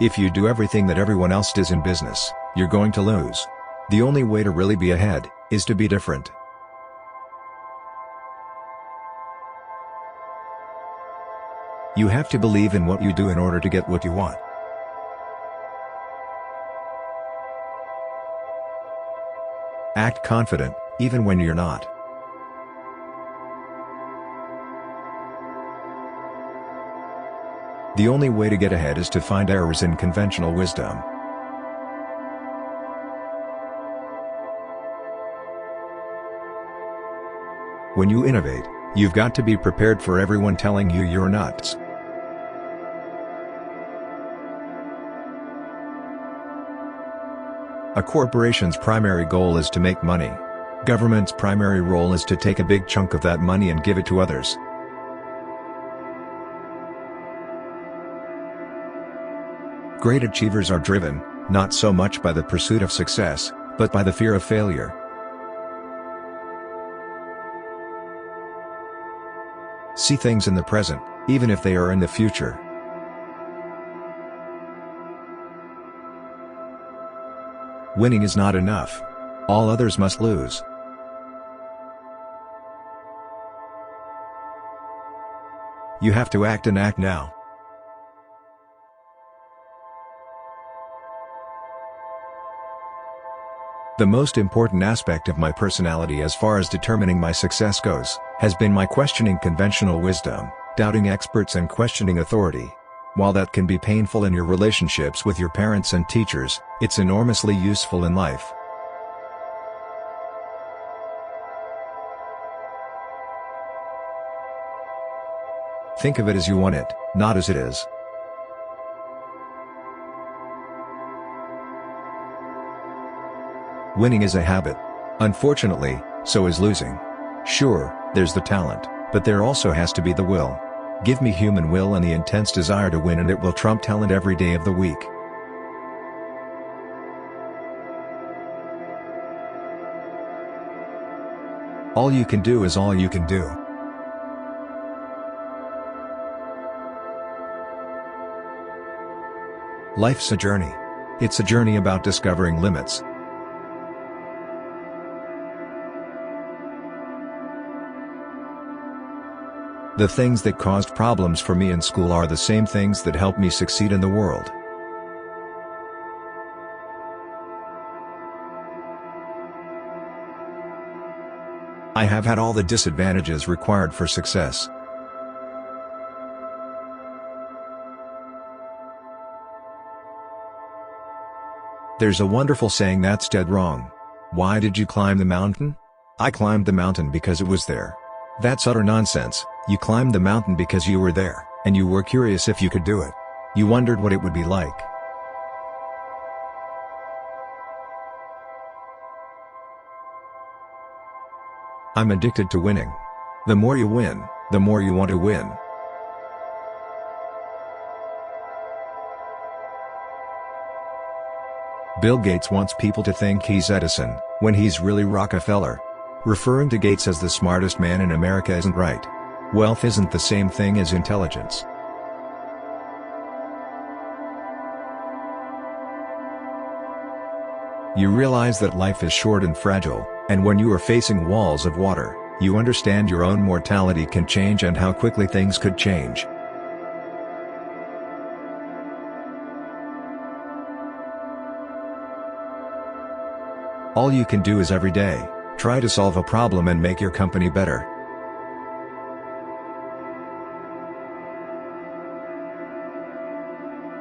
If you do everything that everyone else does in business, you're going to lose. The only way to really be ahead is to be different. You have to believe in what you do in order to get what you want. Act confident, even when you're not. The only way to get ahead is to find errors in conventional wisdom. When you innovate, you've got to be prepared for everyone telling you you're nuts. A corporation's primary goal is to make money. Government's primary role is to take a big chunk of that money and give it to others. Great achievers are driven, not so much by the pursuit of success, but by the fear of failure. See things in the present, even if they are in the future. Winning is not enough. All others must lose. You have to act and act now. The most important aspect of my personality as far as determining my success goes, has been my questioning conventional wisdom, doubting experts and questioning authority. While that can be painful in your relationships with your parents and teachers, it's enormously useful in life. Think of it as you want it, not as it is. Winning is a habit. Unfortunately, so is losing. Sure, there's the talent, but there also has to be the will. Give me human will and the intense desire to win and it will trump talent every day of the week. All you can do is all you can do. Life's a journey. It's a journey about discovering limits. The things that caused problems for me in school are the same things that help me succeed in the world. I have had all the disadvantages required for success. There's a wonderful saying that's dead wrong. Why did you climb the mountain? I climbed the mountain because it was there. That's utter nonsense. You climbed the mountain because you were there, and you were curious if you could do it. You wondered what it would be like. I'm addicted to winning. The more you win, the more you want to win. Bill Gates wants people to think he's Edison, when he's really Rockefeller. Referring to Gates as the smartest man in America isn't right. Wealth isn't the same thing as intelligence. You realize that life is short and fragile, and when you are facing walls of water, you understand your own mortality can change and how quickly things could change. All you can do is every day, try to solve a problem and make your company better.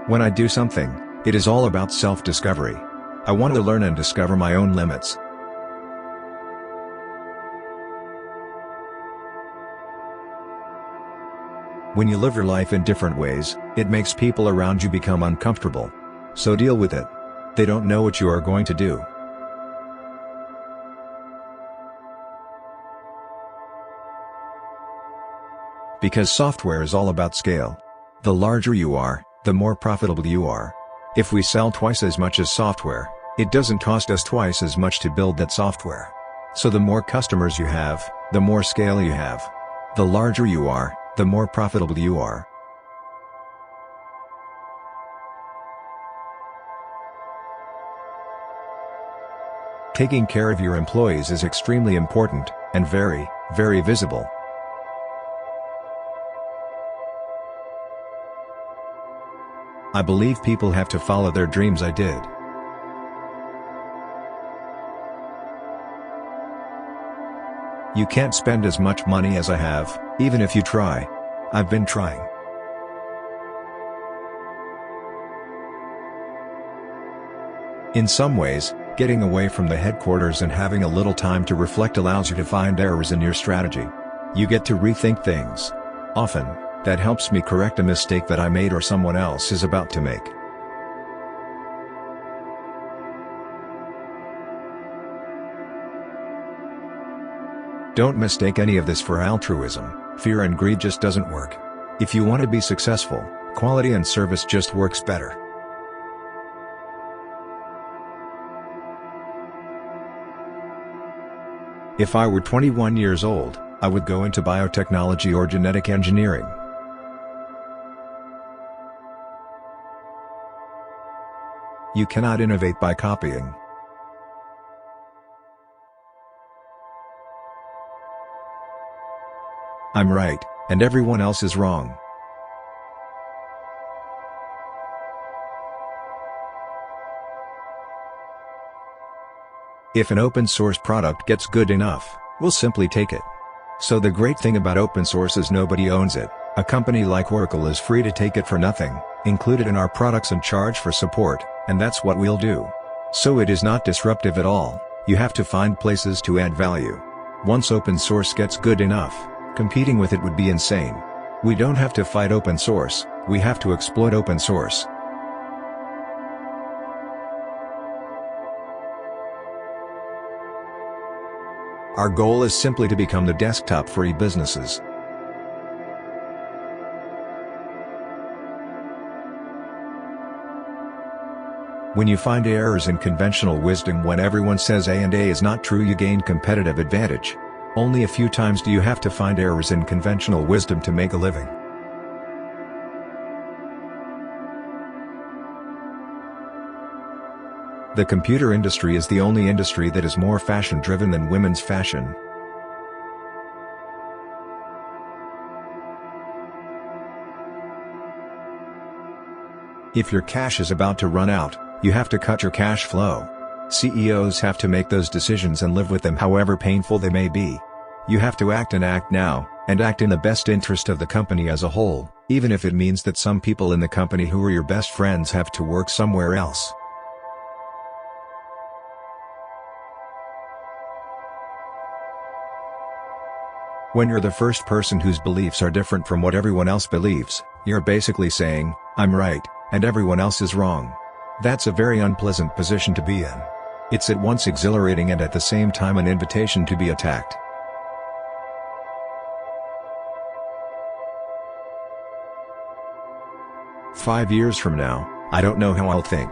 When I do something, it is all about self-discovery. I want to learn and discover my own limits. When you live your life in different ways, it makes people around you become uncomfortable. So deal with it. They don't know what you are going to do. Because software is all about scale. The larger you are, the more profitable you are. If we sell twice as much as software, it doesn't cost us twice as much to build that software. So the more customers you have, the more scale you have. The larger you are, the more profitable you are. Taking care of your employees is extremely important, and very, very visible. I believe people have to follow their dreams. I did. You can't spend as much money as I have, even if you try. I've been trying. In some ways, getting away from the headquarters and having a little time to reflect allows you to find errors in your strategy. You get to rethink things. Often, that helps me correct a mistake that I made or someone else is about to make. Don't mistake any of this for altruism. Fear and greed just doesn't work. If you want to be successful, quality and service just works better. If I were 21 years old, I would go into biotechnology or genetic engineering. You cannot innovate by copying. I'm right, and everyone else is wrong. If an open source product gets good enough, we'll simply take it. So the great thing about open source is nobody owns it. A company like Oracle is free to take it for nothing, include it in our products and charge for support, and that's what we'll do. So it is not disruptive at all. You have to find places to add value. Once open source gets good enough, competing with it would be insane. We don't have to fight open source, we have to exploit open source. Our goal is simply to become the desktop for e-businesses. When you find errors in conventional wisdom when everyone says A and A is not true, you gain competitive advantage. Only a few times do you have to find errors in conventional wisdom to make a living. The computer industry is the only industry that is more fashion-driven than women's fashion. If your cash is about to run out, you have to cut your cash flow. CEOs have to make those decisions and live with them however painful they may be. You have to act and act now, and act in the best interest of the company as a whole, even if it means that some people in the company who are your best friends have to work somewhere else. When you're the first person whose beliefs are different from what everyone else believes, you're basically saying, I'm right, and everyone else is wrong. That's a very unpleasant position to be in. It's at once exhilarating and at the same time an invitation to be attacked. "5 years from now, I don't know how I'll think.